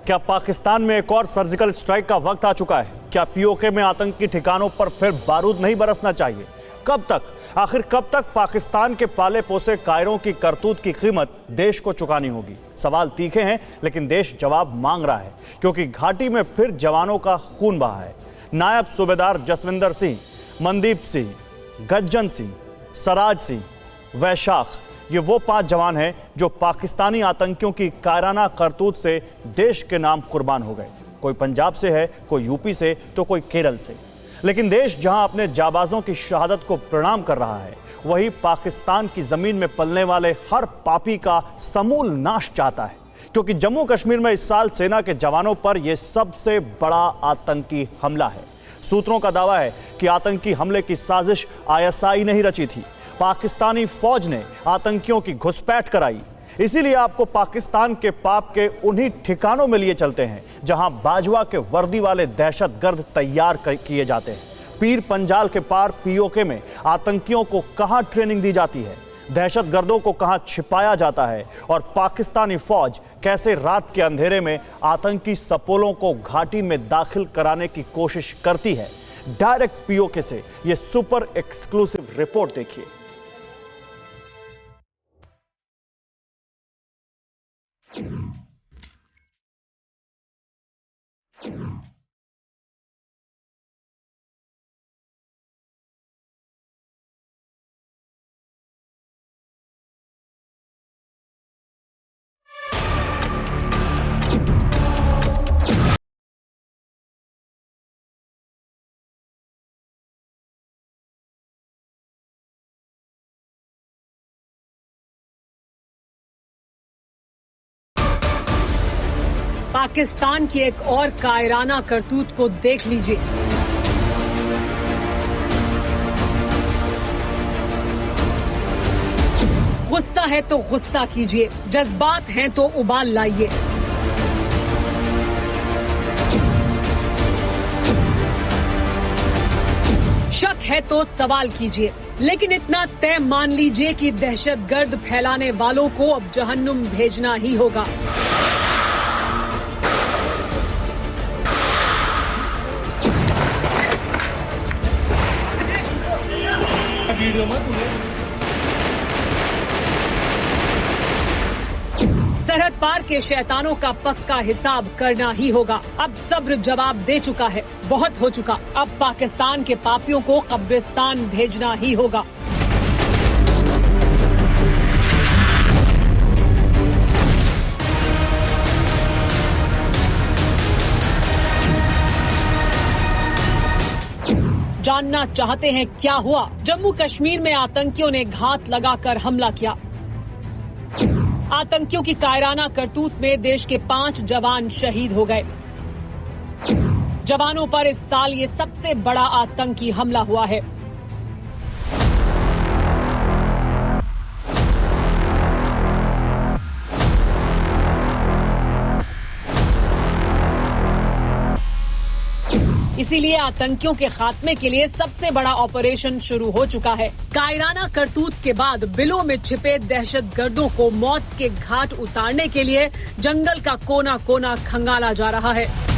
क्या पाकिस्तान में एक और सर्जिकल स्ट्राइक का वक्त आ चुका है? क्या पीओके में आतंकी ठिकानों पर फिर बारूद नहीं बरसना चाहिए? कब तक, आखिर कब तक पाकिस्तान के पाले पोसे कायरों की करतूत की कीमत देश को चुकानी होगी? सवाल तीखे हैं, लेकिन देश जवाब मांग रहा है, क्योंकि घाटी में फिर जवानों का खून बहा है। नायब सूबेदार जसविंदर सिंह, मनदीप सिंह, गज्जन सिंह, सराज सिंह, वैशाख, ये वो 5 जवान हैं जो पाकिस्तानी आतंकियों की कायराना करतूत से देश के नाम कुर्बान हो गए। कोई पंजाब से है, कोई यूपी से, तो कोई केरल से। लेकिन देश जहां अपने जाबाजों की शहादत को प्रणाम कर रहा है, वही पाकिस्तान की जमीन में पलने वाले हर पापी का समूल नाश चाहता है। क्योंकि जम्मू कश्मीर में इस साल सेना के जवानों पर यह सबसे बड़ा आतंकी हमला है। सूत्रों का दावा है कि आतंकी हमले की साजिश आईएसआई नहीं रची थी, पाकिस्तानी फौज ने आतंकियों की घुसपैठ कराई। इसीलिए आपको पाकिस्तान के पाप के उन्हीं ठिकानों में लिए चलते हैं जहां बाजवा के वर्दी वाले दहशतगर्द तैयार किए जाते हैं। पीर पंजाल के पार पीओके में आतंकियों को कहां ट्रेनिंग दी जाती है, दहशतगर्दों को कहां छिपाया जाता है, और पाकिस्तानी फौज कैसे रात के अंधेरे में आतंकी सपोलों को घाटी में दाखिल कराने की कोशिश करती है। डायरेक्ट पीओके से यह सुपर एक्सक्लूसिव रिपोर्ट देखिए। पाकिस्तान की एक और कायराना करतूत को देख लीजिए। गुस्सा है तो गुस्सा कीजिए, जज्बात हैं तो उबाल लाइए। शक है तो सवाल कीजिए, लेकिन इतना तय मान लीजिए कि दहशतगर्द फैलाने वालों को अब जहन्नुम भेजना ही होगा। सरहद पार के शैतानों का पक्का हिसाब करना ही होगा। अब सब्र जवाब दे चुका है, बहुत हो चुका। अब पाकिस्तान के पापियों को कब्रिस्तान भेजना ही होगा। जानना चाहते हैं क्या हुआ? जम्मू कश्मीर में आतंकियों ने घात लगाकर हमला किया। आतंकियों की कायराना करतूत में देश के 5 जवान शहीद हो गए। जवानों पर इस साल ये सबसे बड़ा आतंकी हमला हुआ है। इसीलिए आतंकियों के खात्मे के लिए सबसे बड़ा ऑपरेशन शुरू हो चुका है। कायराना करतूत के बाद बिलों में छिपे दहशतगर्दों को मौत के घाट उतारने के लिए जंगल का कोना कोना खंगाला जा रहा है।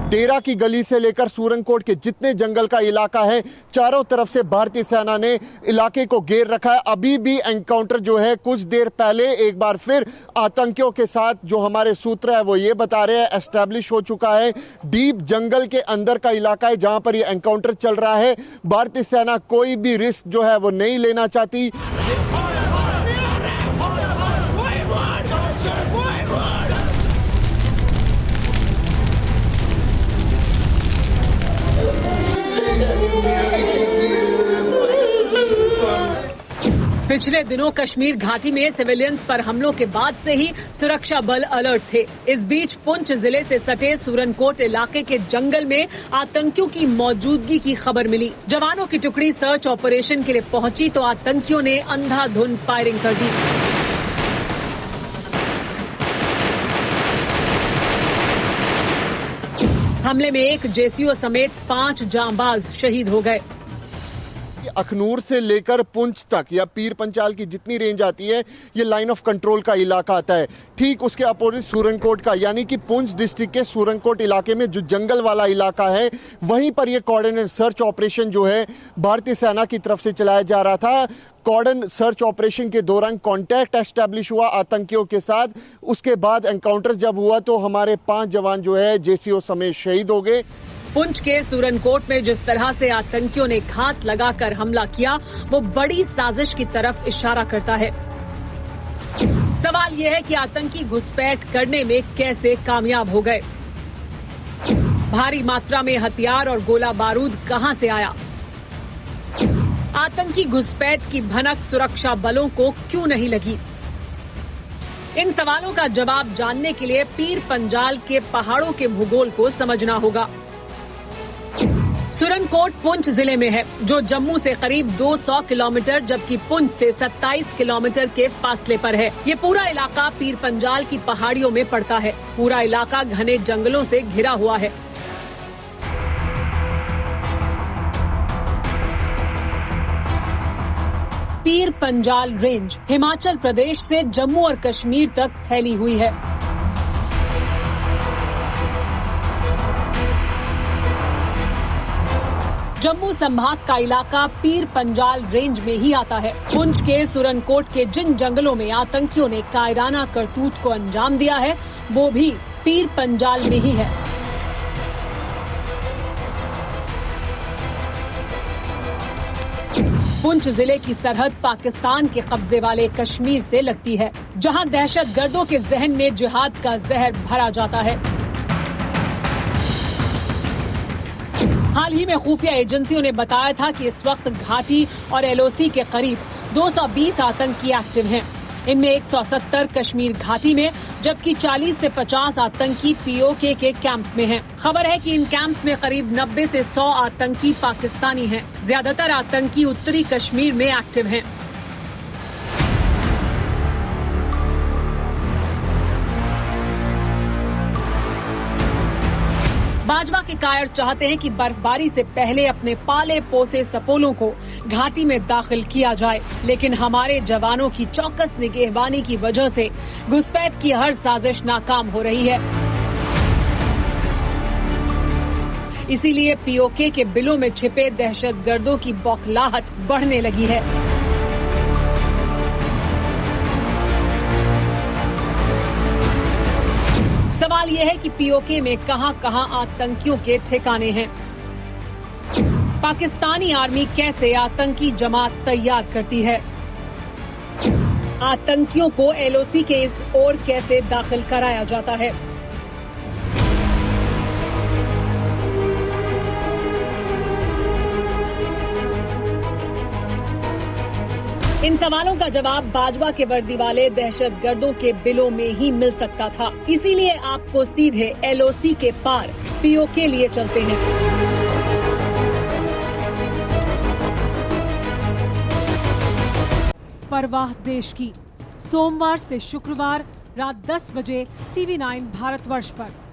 डेरा की गली से लेकर सूरंगकोट के जितने जंगल का इलाका है, चारों तरफ से भारतीय सेना ने इलाके को घेर रखा है। अभी भी एनकाउंटर जो है कुछ देर पहले एक बार फिर आतंकियों के साथ, जो हमारे सूत्र है वो ये बता रहे हैं, एस्टैब्लिश हो चुका है। डीप जंगल के अंदर का इलाका है जहां पर ये एनकाउंटर चल रहा है। भारतीय सेना कोई भी रिस्क जो है वो नहीं लेना चाहती। पिछले दिनों कश्मीर घाटी में सिविलियंस पर हमलों के बाद से ही सुरक्षा बल अलर्ट थे। इस बीच पुंछ जिले से सटे सूरनकोट इलाके के जंगल में आतंकियों की मौजूदगी की खबर मिली। जवानों की टुकड़ी सर्च ऑपरेशन के लिए पहुंची तो आतंकियों ने अंधाधुंध फायरिंग कर दी। हमले में एक जेसीओ समेत 5 जांबाज शहीद हो गए। अखनूर से लेकर पुंछ तक या पीर पंचाल की जितनी रेंज आती है ये लाइन ऑफ कंट्रोल का इलाका आता है। ठीक उसके अपोजिट सूरनकोट का यानी कि पुंछ डिस्ट्रिक्ट के सूरनकोट इलाके में जो जंगल वाला इलाका है वहीं पर ये कोऑर्डिनेट सर्च ऑपरेशन जो है भारतीय सेना की तरफ से चलाया जा रहा था। कॉर्डन सर्च ऑपरेशन के दौरान कांटेक्ट एस्टैब्लिश हुआ आतंकियों के साथ। उसके बाद एनकाउंटर जब हुआ तो हमारे 5 जवान जो है जेसीओ समेत शहीद हो गए। पुंछ के सूरनकोट में जिस तरह से आतंकियों ने घात लगाकर हमला किया वो बड़ी साजिश की तरफ इशारा करता है। सवाल यह है कि आतंकी घुसपैठ करने में कैसे कामयाब हो गए। भारी मात्रा में हथियार और गोला बारूद कहां से आया। आतंकी घुसपैठ की भनक सुरक्षा बलों को क्यों नहीं लगी। इन सवालों का जवाब जानने के लिए पीर पंजाल के पहाड़ों के भूगोल को समझना होगा। सूरनकोट पुंछ जिले में है जो जम्मू से करीब 200 किलोमीटर जबकि पुंछ से 27 किलोमीटर के फासले पर है। ये पूरा इलाका पीर पंजाल की पहाड़ियों में पड़ता है। पूरा इलाका घने जंगलों से घिरा हुआ है। पीर पंजाल रेंज हिमाचल प्रदेश से जम्मू और कश्मीर तक फैली हुई है। जम्मू संभाग का इलाका पीर पंजाल रेंज में ही आता है। पुंछ के सूरनकोट के जिन जंगलों में आतंकियों ने कायराना करतूत को अंजाम दिया है वो भी पीर पंजाल में ही है। पुंछ जिले की सरहद पाकिस्तान के कब्जे वाले कश्मीर से लगती है जहां दहशतगर्दों के जहन में जिहाद का जहर भरा जाता है। हाल ही में खुफिया एजेंसियों ने बताया था कि इस वक्त घाटी और एलओसी के करीब 220 आतंकी एक्टिव हैं। इनमें 170 कश्मीर घाटी में जबकि 40 से 50 आतंकी पीओके के कैंप्स में हैं। खबर है कि इन कैंप्स में करीब 90 से 100 आतंकी पाकिस्तानी हैं। ज्यादातर आतंकी उत्तरी कश्मीर में एक्टिव हैं। बाजवा के कायर चाहते हैं कि बर्फबारी से पहले अपने पाले पोसे सपोलों को घाटी में दाखिल किया जाए, लेकिन हमारे जवानों की चौकस निगहबानी की वजह से घुसपैठ की हर साजिश नाकाम हो रही है। इसीलिए पीओके के बिलों में छिपे दहशतगर्दों की बौखलाहट बढ़ने लगी है। सवाल यह है कि पीओके में कहां-कहां आतंकियों के ठिकाने हैं। पाकिस्तानी आर्मी कैसे आतंकी जमात तैयार करती है। आतंकियों को एलओसी के इस ओर कैसे दाखिल कराया जाता है। इन सवालों का जवाब बाजवा के वर्दी वाले दहशतगर्दों के बिलों में ही मिल सकता था। इसीलिए आपको सीधे एलओसी के पार पीओके लिए चलते हैं। परवाह देश की, सोमवार से शुक्रवार रात 10 बजे TV9 भारतवर्ष पर।